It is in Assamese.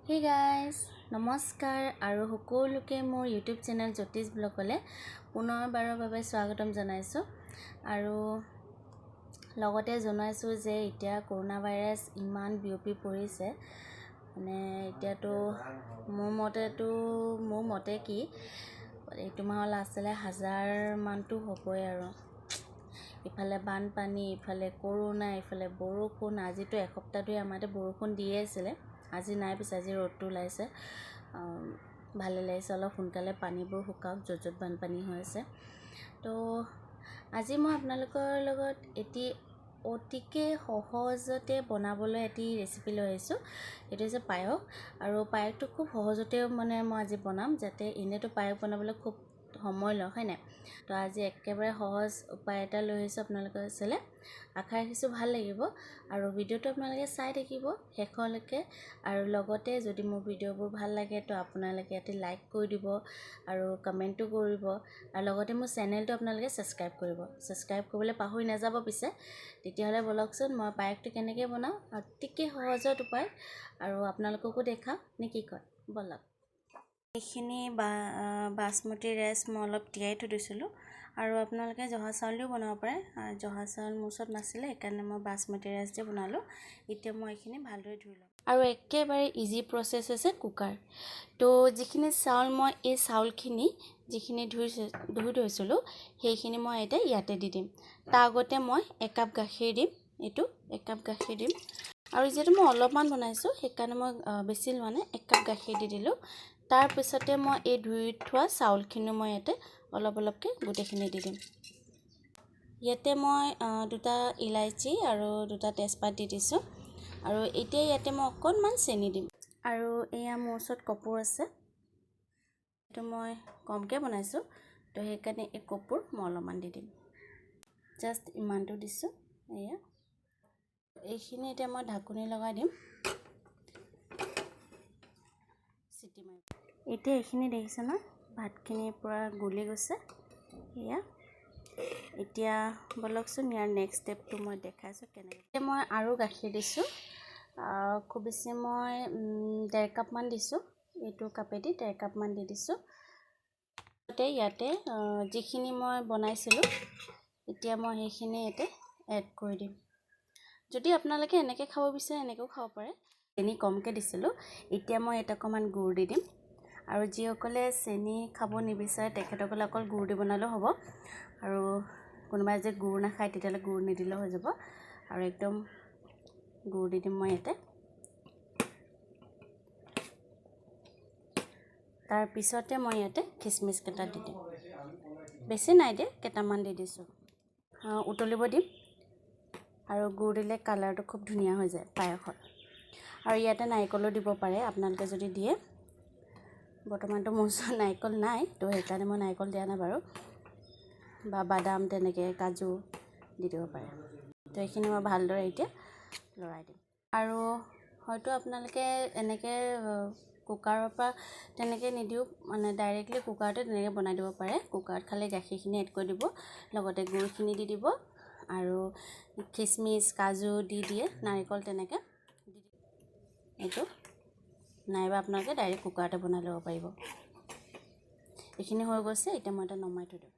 Hey guys, নমস্কাৰ আৰু সকলোকে মোৰ YouTube চেনেল জ্যোতিষ ব্লগলৈ পুনৰবাৰৰ বাবে স্বাগতম জনাইছোঁ আৰু লগতে জনাইছোঁ যে এতিয়া কৰোনা ভাইৰাছ ইমান বিয়পি পৰিছে মানে এতিয়াতো মোৰ মতে কি এইটো মাহৰ লাষ্টলৈ 1000 মানটো হ'বই আৰু ইফালে বানপানী ইফালে কৰোনা ইফালে বৰষুণ আজিতো এসপ্তাহ ধৰি আমাতে বৰষুণ দিয়ে আছিলে আজি নাই পিছে আজি ৰ'দটো ওলাইছে ভালে লাগিছে অলপ সোনকালে পানীবোৰ শুকাওক য'ত বানপানী হৈ আছে তো আজি মই আপোনালোকৰ লগত এটি অতিকে সহজতে বনাবলৈ এটি ৰেচিপি লৈ আহিছোঁ এইটো হৈছে পায়স আৰু পায়সটো খুব সহজতে মানে মই আজি বনাম যাতে এনেতো পায়স বনাবলৈ খুব সময় লয় হয় নাই তো আজি একেবাৰে সহজ উপায় এটা লৈ আহিছোঁ আপোনালোকৰ ওচৰলৈ আশা ৰাখিছোঁ ভাল লাগিব আৰু ভিডিঅ'টো আপোনালোকে চাই থাকিব শেষলৈকে আৰু লগতে যদি মোৰ ভিডিঅ'বোৰ ভাল লাগে তো আপোনালোকে এটি লাইক কৰি দিব আৰু কমেণ্টটো কৰিব আৰু লগতে মোৰ চেনেলটো আপোনালোকে ছাবস্ক্ৰাইব কৰিবলৈ পাহৰি নাযাব পিছে তেতিয়াহ'লে বলকচোন মই পায়সটো কেনেকৈ বনাওঁ অতিকে সহজত উপায় আৰু আপোনালোককো দেখাওঁ নে কি কয় বলক এইখিনি বাসমতি ৰাইচ মই অলপ তিয়াই থৈ দিছিলোঁ আৰু আপোনালোকে জহা চাউল দিও বনাব পাৰে জহা চাউল মোৰ ওচৰত নাছিলে সেইকাৰণে মই বাসমতি ৰাইচ দি বনালোঁ এতিয়া মই এইখিনি ভালদৰে ধুই ল'ম আৰু একেবাৰে ইজি প্ৰচেছ হৈছে কুকাৰ তো যিখিনি চাউল মই এই চাউলখিনি যিখিনি ধুই থৈছিলোঁ সেইখিনি মই এতিয়া ইয়াতে দি দিম তাৰ আগতে মই 1 কাপ গাখীৰ দিম এইটো 1 কাপ গাখীৰ দিম আৰু যিহেতু মই অলপমান বনাইছোঁ সেইকাৰণে মই বেছি লোৱা নাই 1 কাপ গাখীৰ দি দিলোঁ তাৰ পিছতে মই এই ধুই থোৱা চাউলখিনি মই ইয়াতে অলপকৈ গোটেইখিনি দি দিম ইয়াতে মই 2টা ইলাইচি আৰু 2টা তেজপাত দি দিছোঁ আৰু এতিয়া ইয়াতে মই অকণমান চেনি দিম আৰু এয়া মোৰ ওচৰত কপোৰ আছে এইটো মই কমকৈ বনাইছোঁ তো সেইকাৰণে এই কপোৰ মই অলপমান দি দিম জাষ্ট ইমানটো দিছোঁ এয়া এইখিনি এতিয়া মই ঢাকনি লগাই দিম চিটি মাৰি এতিয়া এইখিনি দেখিছে না ভাতখিনি পুৰা গলি গৈছে এয়া এতিয়া বলকচোন ইয়াৰ নেক্সট ষ্টেপটো মই দেখাইছোঁ কেনেকৈ মই আৰু গাখীৰ দিছোঁ খুব বেছি মই 1.5 কাপমান দিছোঁ এইটো কাপেদি 1.5 কাপমান দি দিছোঁ ইয়াতে যিখিনি মই বনাইছিলোঁ এতিয়া মই সেইখিনি ইয়াতে এড কৰি দিম যদি আপোনালোকে এনেকৈ খাব বিচাৰে এনেকৈও খাব পাৰে চেনি কমকৈ দিছিলোঁ এতিয়া মই এটা অকণমান গুড় দি দিম আৰু যিসকলে চেনি খাব নিবিচাৰে তেখেতসকলে অকল গুড় দি বনালেও হ'ব আৰু কোনোবাই যে গুড় নাখায় তেতিয়াহ'লে গুড় নিদিলেও হৈ যাব আৰু একদম গুড় দি দিম মই ইয়াতে তাৰ পিছতে মই ইয়াতে খিচমিচ কেইটা দি দিম বেছি নাই দিয়ে কেইটামান দি দিছোঁ উতলিব দিম আৰু গুড় দিলে কালাৰটো খুব ধুনীয়া হৈ যায় পায়সৰ আৰু ইয়াতে নাৰিকলো দিব পাৰে আপোনালোকে যদি দিয়ে বৰ্তমানটো মোৰ ওচৰত নাৰিকল নাই তো সেইকাৰণে মই নাৰিকল দিয়া নাই বাৰু বা বাদাম তেনেকৈ কাজু দি দিব পাৰে তো এইখিনি মই ভালদৰে এতিয়া লৰাই দিম আৰু হয়তো আপোনালোকে এনেকৈ কুকাৰৰ পৰা তেনেকৈ নিদিও মানে ডাইৰেক্টলি কুকাৰতে তেনেকৈ বনাই দিব পাৰে কুকাৰত খালি গাখীৰখিনি এড কৰি দিব লগতে গুড়খিনি দি দিব আৰু খিচমিচ কাজু দি দিয়ে নাৰিকল তেনেকৈ এইটো নাইবা আপোনালোকে ডাইৰেক্ট কুকাৰতে বনাই ল'ব পাৰিব এইখিনি হৈ গৈছে এতিয়া মই এটা নমাই থৈ দিওঁ